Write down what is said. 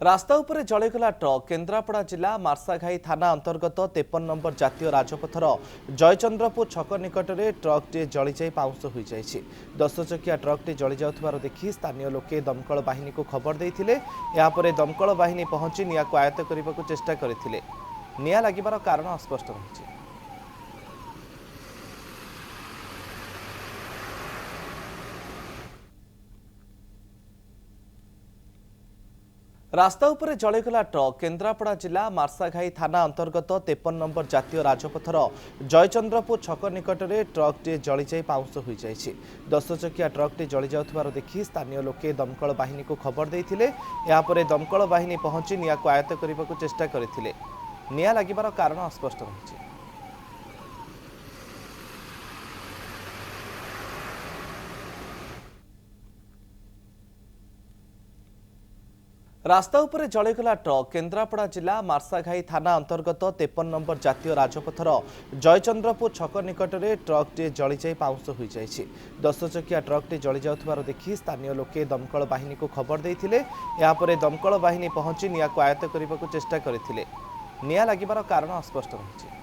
रास्ता उपरे जळीगला ट्रक केन्द्रापड़ा जिला मार्साघाई थाना अंतर्गत 53 नंबर जातीय राजपथर जयचंद्रपुर छक निकट में ट्रकटे जलीजाई पाउंश हो जाए। 10 चकिया ट्रकटे जली जाउथिबार देखि स्थानीय लोके दमकल बाहिनी को खबर देइथिले। यापर दमकल बाहिनी पहुंची निया को आयत्त करने को चेष्टा करथिले। निया लागिबार कारण अस्पष्ट रहिछि। रास्ता उपरे जळीगला ट्रक केन्द्रापड़ा जिला मार्साघाई थाना अंतर्गत 53 नंबर जातीय राजपथर जयचंद्रपुर छक निकट में ट्रकटे जलीजाई पाउंश हो जाए। 10 चकिया ट्रकटे जली जाउथिबार देखि स्थानीय लोके दमकल बाहिनी को खबर देइथिले। यापर दमकल बाहिनी पहुंची निया को आयत्त करने को चेष्टा करथिले। निया लागिबार कारण अस्पष्ट रहिछि। रास्ता उपरे जळीगला ट्रक केन्द्रापड़ा जिला मार्साघाई थाना अंतर्गत 53 नंबर जातीय राजपथर जयचंद्रपुर छक निकट में ट्रकटे जलीजाई पाउंश हो जाए। 10 चकिया ट्रकटे जली जाउथिबार देखि स्थानीय लोके दमकल बाहिनी को खबर देइथिले। यापर दमकल बाहिनी पहुंची निया को आयत्त करने को चेष्टा करथिले। निया लागिबार कारण अस्पष्ट रहिछि।